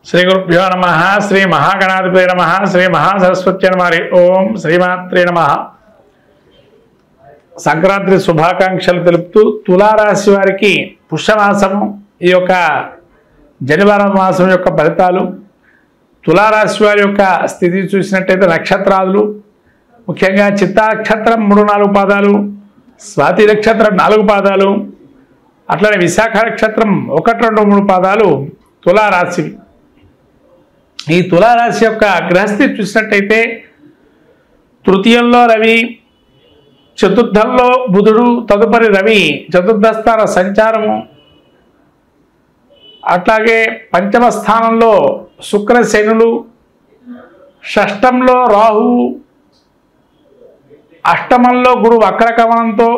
శ్రీ గురుభ్యో నమః. శ్రీ మహాగణాధిపతయే నమః. శ్రీ మహాసరస్వత్యై నమః. ఓం శ్రీమాత్రే నమః. సంక్రాంతి శుభాకాంక్షలు తెలుపుతూ తులారాశి వారికి పుష్యమాసము ఈ యొక్క జనవరి మాసం యొక్క ఫలితాలు, తులారాశి వారి యొక్క స్థితి చూసినట్టయితే నక్షత్రాలు ముఖ్యంగా చిత్తా నక్షత్రం 3-4 పాదాలు, స్వాతి నక్షత్రం 4 పాదాలు, అట్లనే విశాఖ నక్షత్రం 1-2-3 పాదాలు తులారాశి. ఈ తులారాశి యొక్క గ్రహస్థితి చూసినట్టయితే తృతీయంలో రవి, చతుర్థంలో బుధుడు, తదుపరి రవి చతుర్థ స్థాన సంచారము, అట్లాగే పంచమ స్థానంలో శుక్ర శనులు, షష్టంలో రాహువు, అష్టమంలో గురు వక్రగమనంతో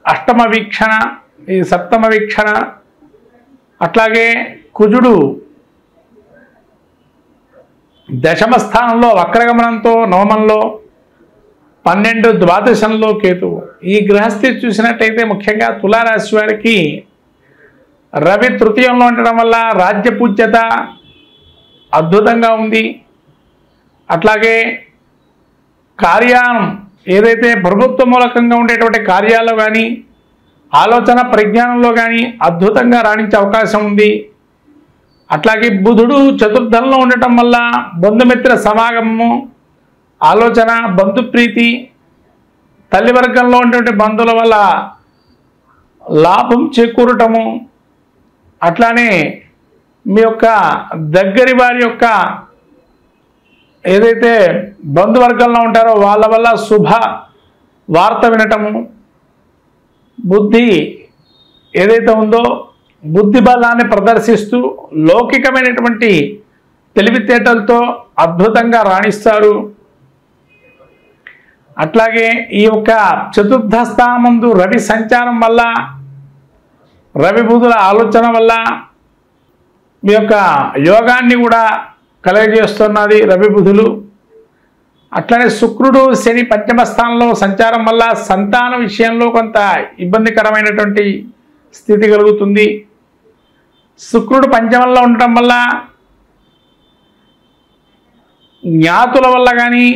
అష్టమ వీక్షణ, ఈ సప్తమ వీక్షణ, అట్లాగే కుజుడు దశమ స్థానంలో వక్రగమనంతో నవమంలో, 12 ద్వాదశంలో కేతువు. ఈ గ్రహస్థితి చూసినట్టయితే ముఖ్యంగా తులారాశి వారికి రవి తృతీయంలో ఉండడం వల్ల రాజ్యపూజ్యత అద్భుతంగా ఉంది. అట్లాగే కార్యానం ఏదైతే ప్రభుత్వ మూలకంగా ఉండేటువంటి కార్యాల్లో కానీ ఆలోచన పరిజ్ఞానంలో కానీ అద్భుతంగా రాణించే అవకాశం ఉంది. అట్లాగే బుధుడు చతుర్థంలో ఉండటం వల్ల బంధుమిత్ర సమాగమము, ఆలోచన, బంధుప్రీతి, తల్లి వర్గంలో ఉన్నటువంటి బంధువుల వల్ల లాభం చేకూరటము, అట్లానే మీ యొక్క దగ్గరి వారి యొక్క ఏదైతే బంధువర్గంలో ఉంటారో వాళ్ళ వల్ల శుభ వార్త వినటము, బుద్ధి ఏదైతే ఉందో బుద్ధి బలాన్ని ప్రదర్శిస్తూ లౌకికమైనటువంటి తెలివితేటలతో అద్భుతంగా రాణిస్తారు. అట్లాగే ఈ యొక్క చతుర్థ స్థానమందు రవి సంచారం వల్ల, రవి బుధుల ఆలోచన వల్ల మీ యొక్క యోగాన్ని కూడా కలగజేస్తున్నది రవి బుధులు. అట్లనే శుక్రుడు శని పంచమ స్థానంలో సంచారం వల్ల సంతాన విషయంలో కొంత ఇబ్బందికరమైనటువంటి స్థితి కలుగుతుంది. శుక్రుడు పంచమంలో ఉండటం వల్ల జ్ఞాతుల వల్ల కానీ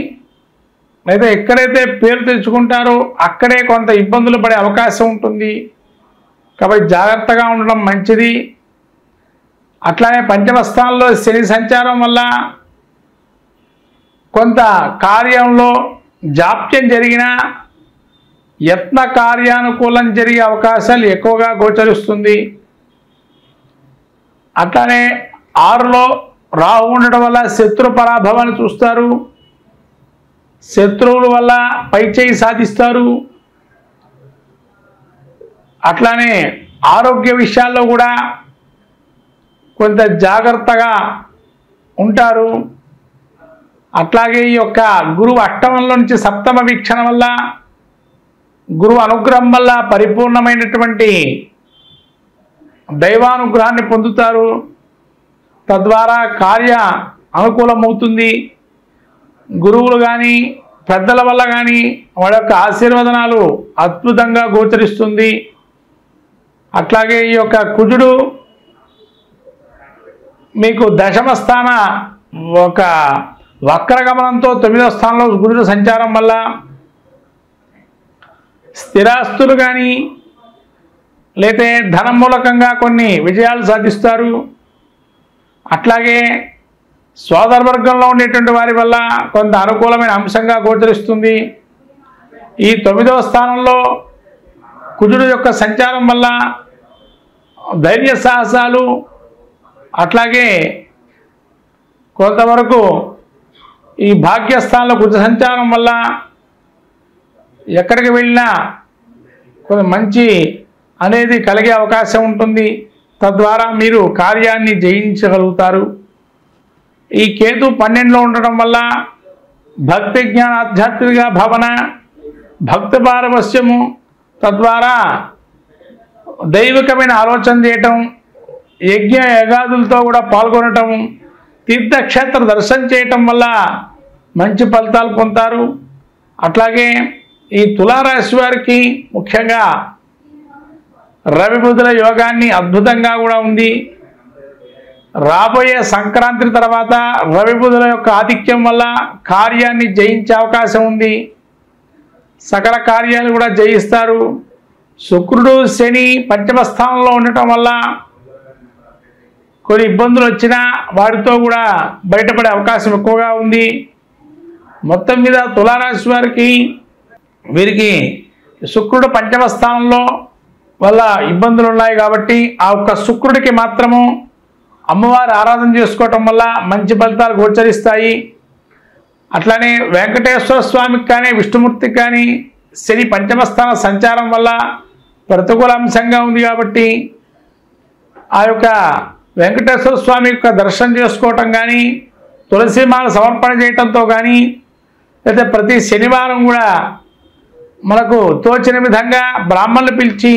లేదా ఎక్కడైతే పేరు తెచ్చుకుంటారో అక్కడే కొంత ఇబ్బందులు పడే అవకాశం ఉంటుంది. కాబట్టి జాగ్రత్తగా ఉండడం మంచిది. అట్లానే పంచమ స్థానంలో శని సంచారం వల్ల కొంత కార్యంలో జాప్యం జరిగిన యత్న కార్యానుకూలం జరిగే అవకాశాలు ఎక్కువగా గోచరిస్తుంది. అట్లానే 6లో రాహు ఉండడం వల్ల శత్రు పరాభవాన్ని చూస్తారు, శత్రువుల వల్ల పైచేయి సాధిస్తారు. అట్లానే ఆరోగ్య విషయాల్లో కూడా కొంత జాగ్రత్తగా ఉంటారు. అట్లాగే ఈ యొక్క గురువు అష్టమంలో నుంచి సప్తమ వీక్షణ వల్ల, గురువు అనుగ్రహం వల్ల పరిపూర్ణమైనటువంటి దైవానుగ్రహాన్ని పొందుతారు. తద్వారా కార్య అనుకూలమవుతుంది. గురువులు కానీ పెద్దల వల్ల కానీ వాళ్ళ యొక్క ఆశీర్వదనాలు అద్భుతంగా గోచరిస్తుంది. అట్లాగే ఈ యొక్క కుజుడు మీకు దశమ స్థాన ఒక వక్రగమనంతో 9వ స్థానంలో గురుడు సంచారం వల్ల స్థిరాస్తులు కానీ లేతే ధనం మూలకంగా కొన్ని విజయాలు సాధిస్తారు. అట్లాగే సోదర వర్గంలో ఉండేటువంటి వారి వల్ల కొంత అనుకూలమైన అంశంగా గోచరిస్తుంది. ఈ 9వ స్థానంలో కుజుడు యొక్క సంచారం వల్ల ధైర్య సాహసాలు, అట్లాగే కొంతవరకు ఈ భాగ్యస్థానంలో కుజ సంచారం వల్ల ఎక్కడికి వెళ్ళినా కొంత మంచి అనేది కలిగే అవకాశం ఉంటుంది. తద్వారా మీరు కార్యాన్ని జయించగలుగుతారు. ఈ కేతు 12లో ఉండడం వల్ల భక్తి జ్ఞాన ఆధ్యాత్మిక భావన, భక్తి పారవస్యము, తద్వారా దైవికమైన ఆలోచన చేయటం, యజ్ఞ యగాదులతో కూడా పాల్గొనటం, తీర్థక్షేత్ర దర్శనం చేయటం వల్ల మంచి ఫలితాలు పొందుతారు. అట్లాగే ఈ తులారాశి వారికి ముఖ్యంగా రవి బుధుల యోగాన్ని అద్భుతంగా కూడా ఉంది. రాబోయే సంక్రాంతి తర్వాత రవి బుధుల యొక్క ఆధిక్యం వల్ల కార్యాన్ని జయించే అవకాశం ఉంది. సకల కార్యాలు కూడా జయిస్తారు. శుక్రుడు శని పంచమ స్థానంలో ఉండటం వల్ల కొన్ని ఇబ్బందులు వచ్చినా వాటితో కూడా బయటపడే అవకాశం ఎక్కువగా ఉంది. మొత్తం మీద తులారాశి వారికి వీరికి శుక్రుడు పంచమ స్థానంలో వల్ల ఇబ్బందులు ఉన్నాయి కాబట్టి ఆ ఒక్క శుక్రుడికి మాత్రము అమ్మవారి ఆరాధన చేసుకోవటం వల్ల మంచి ఫలితాలు గోచరిస్తాయి. అట్లానే వెంకటేశ్వర స్వామికి కానీ విష్ణుమూర్తికి కానీ శని పంచమ స్థాన సంచారం వల్ల ప్రతికూల అంశంగా ఉంది కాబట్టి ఆ యొక్క వెంకటేశ్వర స్వామి యొక్క దర్శనం చేసుకోవటం కానీ తులసిమాల సమర్పణ చేయటంతో కానీ లేదా ప్రతి శనివారం కూడా మనకు తోచిన విధంగా బ్రాహ్మణులు పిలిచి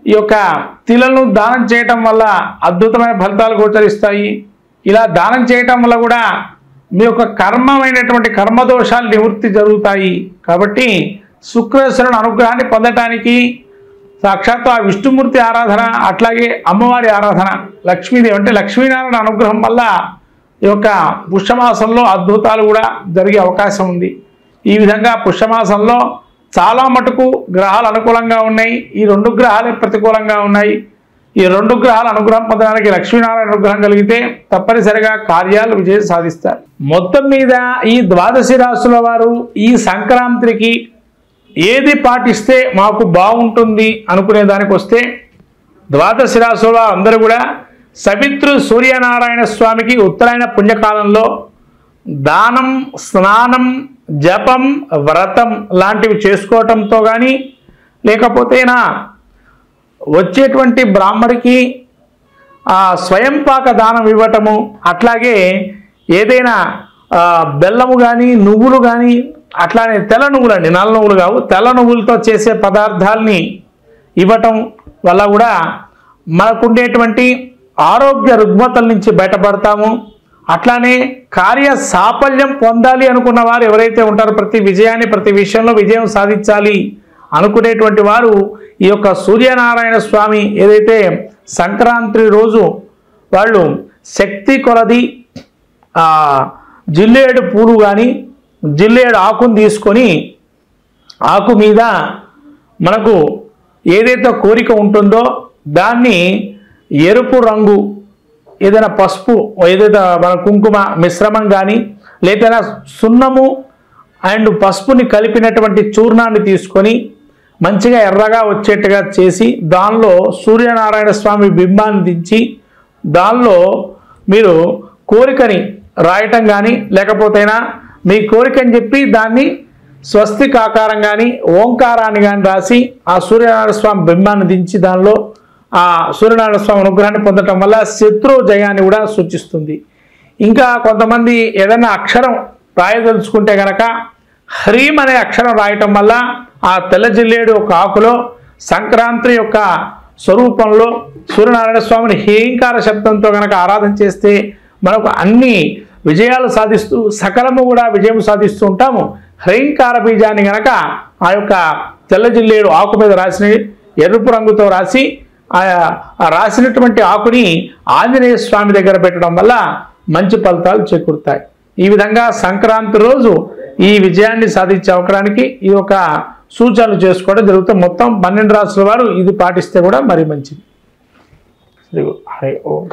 ఈ యొక్క తిలను దానం చేయటం వల్ల అద్భుతమైన ఫలితాలు గోచరిస్తాయి. ఇలా దానం చేయటం వల్ల కూడా మీ యొక్క కర్మమైనటువంటి కర్మదోషాలు నివృత్తి జరుగుతాయి. కాబట్టి శుక్రేశ్వరుని అనుగ్రహాన్ని పొందటానికి సాక్షాత్తు ఆ విష్ణుమూర్తి ఆరాధన అట్లాగే అమ్మవారి ఆరాధన లక్ష్మీదేవి అంటే లక్ష్మీనారాయణ అనుగ్రహం వల్ల ఈ యొక్క పుష్యమాసంలో అద్భుతాలు కూడా జరిగే అవకాశం ఉంది. ఈ విధంగా పుష్యమాసంలో చాలా మటుకు గ్రహాలు అనుకూలంగా ఉన్నాయి. ఈ 2 గ్రహాలే ప్రతికూలంగా ఉన్నాయి. ఈ 2 గ్రహాల అనుగ్రహం పొందడానికి లక్ష్మీనారాయణ అనుగ్రహం కలిగితే తప్పనిసరిగా కార్యాలు విజయం సాధిస్తారు. మొత్తం మీద ఈ ద్వాదశి రాశుల వారు ఈ సంక్రాంతికి ఏది పాటిస్తే మాకు బాగుంటుంది అనుకునే దానికి వస్తే ద్వాదశి రాశుల వారు అందరూ కూడా సవిత్రు సూర్యనారాయణ స్వామికి ఉత్తరాయణ పుణ్యకాలంలో దానం, స్నానం, జపం, వ్రతం లాంటివి చేసుకోవటంతో కానీ లేకపోతేనా వచ్చేటువంటి బ్రాహ్మడికి స్వయంపాక దానం ఇవ్వటము అట్లాగే ఏదైనా బెల్లము కానీ నువ్వులు కానీ అట్లానే తెల్ల నువ్వులు అండి, నల్ల నువ్వులు కావు, తెల్ల నువ్వులతో చేసే పదార్థాలని ఇవ్వటం వల్ల కూడా మనకుండేటువంటి ఆరోగ్య రుగ్మతల నుంచి బయటపడతాము. అట్లానే కార్య సాఫల్యం పొందాలి అనుకున్న వారు ఎవరైతే ఉంటారో ప్రతి విజయాన్ని ప్రతి విషయంలో విజయం సాధించాలి అనుకునేటువంటి వారు ఈ యొక్క సూర్యనారాయణ స్వామి ఏదైతే సంక్రాంతి రోజు వాళ్ళు శక్తి కొలది జిల్లేడు పూలు కానీ జిల్లేడు ఆకును తీసుకొని ఆకు మీద మనకు ఏదైతే కోరిక ఉంటుందో దాన్ని ఎరుపు రంగు ఏదైనా పసుపు ఏదైతే మన కుంకుమ మిశ్రమం కానీ లేదైనా సున్నము అండ్ పసుపుని కలిపినటువంటి చూర్ణాన్ని తీసుకొని మంచిగా ఎర్రగా వచ్చేట్టుగా చేసి దానిలో సూర్యనారాయణ స్వామి బింబాన్ని దించి దానిలో మీరు కోరికని రాయటం కానీ లేకపోతేనా మీ కోరికని చెప్పి దాన్ని స్వస్తిక్ ఆకారం కానీ ఓంకారాన్ని కానీ రాసి ఆ సూర్యనారాయణ స్వామి బింబాన్ని దించి దానిలో ఆ సూర్యనారాయణ స్వామి అనుగ్రహాన్ని పొందటం వల్ల శత్రు జయాన్ని కూడా సూచిస్తుంది. ఇంకా కొంతమంది ఏదైనా అక్షరం రాయదలుచుకుంటే కనుక హ్రీం అనే అక్షరం రాయటం వల్ల ఆ తెల్ల జిల్లేడు ఒక ఆకులో సంక్రాంతి యొక్క స్వరూపంలో సూర్యనారాయణ స్వామిని హేంకార శబ్దంతో కనుక ఆరాధన చేస్తే మనకు అన్ని విజయాలు సాధిస్తూ సకలము కూడా విజయం సాధిస్తూ ఉంటాము. హ్రీంకార బీజాన్ని కనుక ఆ యొక్క తెల్ల జిల్లేడు ఆకు మీద రాసిన ఎరుపు రంగుతో రాసి ఆ రాసినటువంటి ఆకుని ఆంజనేయ స్వామి దగ్గర పెట్టడం వల్ల మంచి ఫలితాలు చేకూరుతాయి. ఈ విధంగా సంక్రాంతి రోజు ఈ విజయాన్ని సాధించే అవకాశానికి ఈ యొక్క సూచనలు చేసుకోవడం జరుగుతుంది. మొత్తం 12 రాశుల వారు ఇది పాటిస్తే కూడా మరి మంచిది. హరి ఓం.